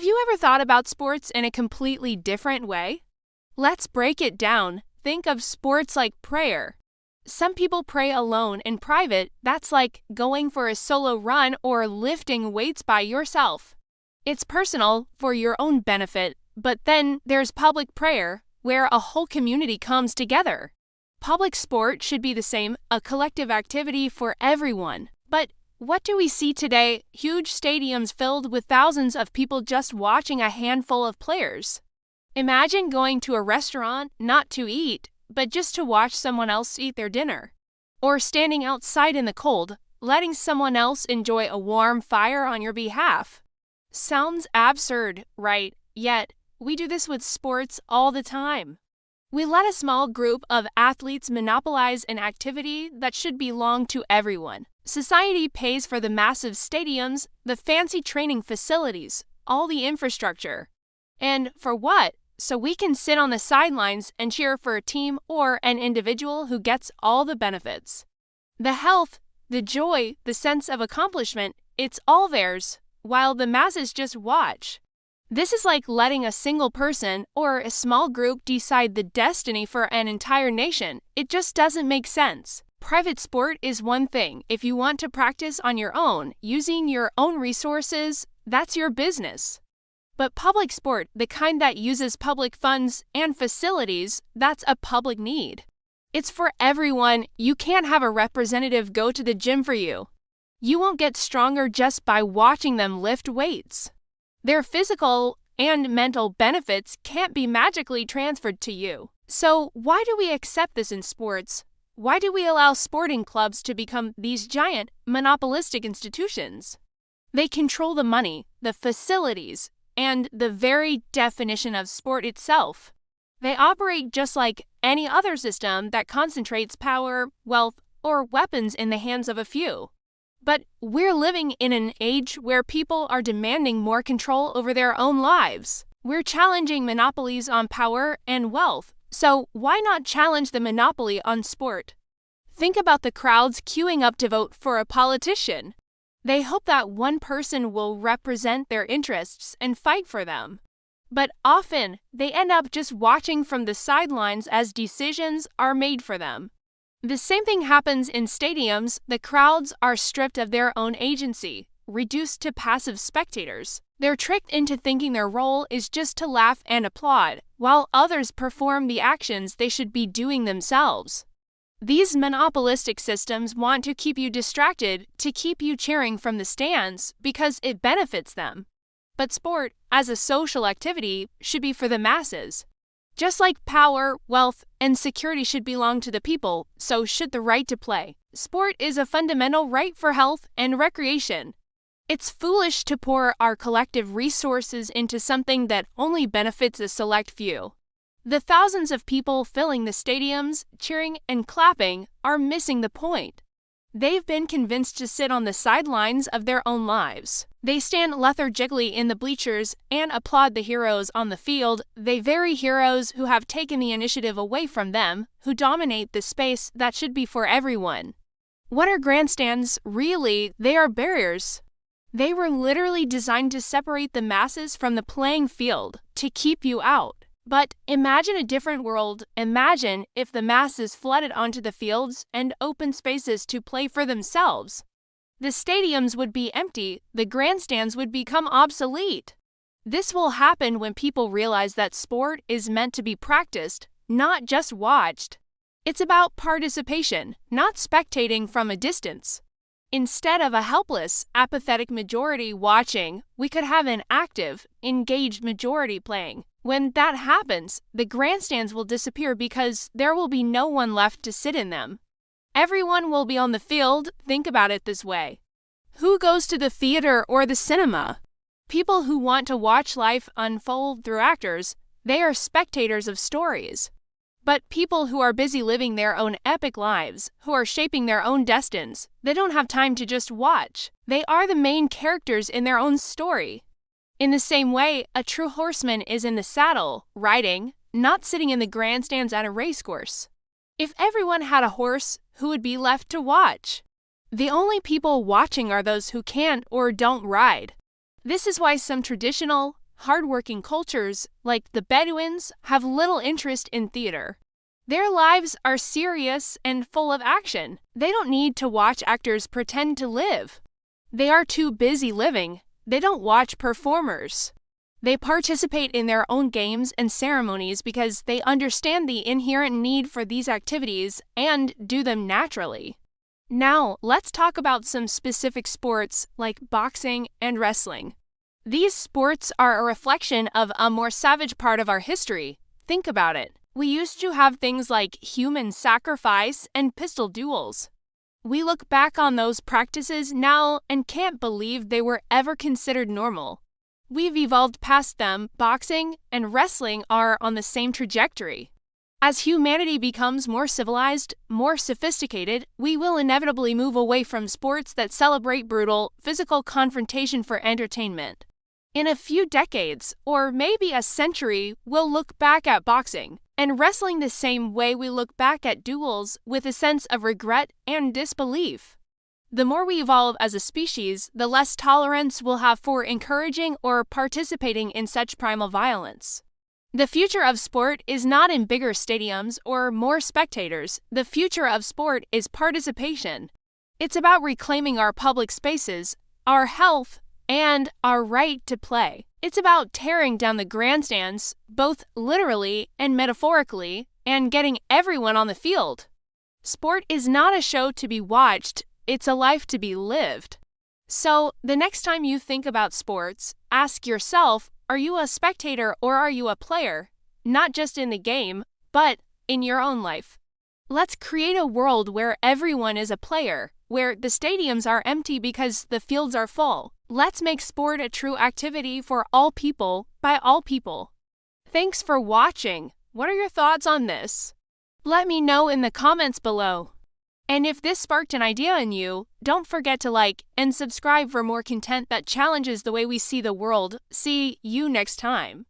Have you ever thought about sports in a completely different way? Let's break it down. Think of sports like prayer. Some people pray alone in private. That's like going for a solo run or lifting weights by yourself. It's personal for your own benefit, but then there's public prayer, where a whole community comes together. Public sport should be the same, a collective activity for everyone. But what do we see today? Huge stadiums filled with thousands of people just watching a handful of players. Imagine going to a restaurant not to eat, but just to watch someone else eat their dinner. Or standing outside in the cold, letting someone else enjoy a warm fire on your behalf. Sounds absurd, right? Yet, we do this with sports all the time. We let a small group of athletes monopolize an activity that should belong to everyone. Society pays for the massive stadiums, the fancy training facilities, all the infrastructure. And for what? So we can sit on the sidelines and cheer for a team or an individual who gets all the benefits. The health, the joy, the sense of accomplishment, it's all theirs, while the masses just watch. This is like letting a single person or a small group decide the destiny for an entire nation. It just doesn't make sense. Private sport is one thing. If you want to practice on your own, using your own resources, that's your business. But public sport, the kind that uses public funds and facilities, that's a public need. It's for everyone. You can't have a representative go to the gym for you. You won't get stronger just by watching them lift weights. Their physical and mental benefits can't be magically transferred to you. So why do we accept this in sports? Why do we allow sporting clubs to become these giant, monopolistic institutions? They control the money, the facilities, and the very definition of sport itself. They operate just like any other system that concentrates power, wealth, or weapons in the hands of a few. But we're living in an age where people are demanding more control over their own lives. We're challenging monopolies on power and wealth, so why not challenge the monopoly on sport? Think about the crowds queuing up to vote for a politician. They hope that one person will represent their interests and fight for them. But often, they end up just watching from the sidelines as decisions are made for them. The same thing happens in stadiums. The crowds are stripped of their own agency, reduced to passive spectators. They're tricked into thinking their role is just to laugh and applaud, while others perform the actions they should be doing themselves. These monopolistic systems want to keep you distracted, to keep you cheering from the stands, because it benefits them. But sport, as a social activity, should be for the masses. Just like power, wealth, and security should belong to the people, so should the right to play. Sport is a fundamental right for health and recreation. It's foolish to pour our collective resources into something that only benefits a select few. The thousands of people filling the stadiums, cheering and clapping, are missing the point. They've been convinced to sit on the sidelines of their own lives. They stand lethargically in the bleachers and applaud the heroes on the field, the very heroes who have taken the initiative away from them, who dominate the space that should be for everyone. What are grandstands? Really, they are barriers. They were literally designed to separate the masses from the playing field, to keep you out. But imagine a different world. Imagine if the masses flooded onto the fields and open spaces to play for themselves. The stadiums would be empty, the grandstands would become obsolete. This will happen when people realize that sport is meant to be practiced, not just watched. It's about participation, not spectating from a distance. Instead of a helpless, apathetic majority watching, we could have an active, engaged majority playing. When that happens, the grandstands will disappear because there will be no one left to sit in them. Everyone will be on the field. Think about it this way. Who goes to the theater or the cinema? People who want to watch life unfold through actors. They are spectators of stories. But people who are busy living their own epic lives, who are shaping their own destinies, they don't have time to just watch. They are the main characters in their own story. In the same way, a true horseman is in the saddle, riding, not sitting in the grandstands at a racecourse. If everyone had a horse, who would be left to watch? The only people watching are those who can't or don't ride. This is why some traditional, hardworking cultures, like the Bedouins, have little interest in theater. Their lives are serious and full of action. They don't need to watch actors pretend to live. They are too busy living. They don't watch performers. They participate in their own games and ceremonies because they understand the inherent need for these activities and do them naturally. Now, let's talk about some specific sports like boxing and wrestling. These sports are a reflection of a more savage part of our history. Think about it. We used to have things like human sacrifice and pistol duels. We look back on those practices now and can't believe they were ever considered normal. We've evolved past them. Boxing and wrestling are on the same trajectory. As humanity becomes more civilized, more sophisticated, we will inevitably move away from sports that celebrate brutal, physical confrontation for entertainment. In a few decades, or maybe a century, we'll look back at boxing and wrestling the same way we look back at duels, with a sense of regret and disbelief. The more we evolve as a species, the less tolerance we'll have for encouraging or participating in such primal violence. The future of sport is not in bigger stadiums or more spectators. The future of sport is participation. It's about reclaiming our public spaces, our health, and our right to play. It's about tearing down the grandstands, both literally and metaphorically, and getting everyone on the field. Sport is not a show to be watched, it's a life to be lived. So, the next time you think about sports, ask yourself, are you a spectator or are you a player? Not just in the game, but in your own life. Let's create a world where everyone is a player, where the stadiums are empty because the fields are full. Let's make sport a true activity for all people, by all people. Thanks for watching. What are your thoughts on this? Let me know in the comments below. And if this sparked an idea in you, don't forget to like and subscribe for more content that challenges the way we see the world. See you next time.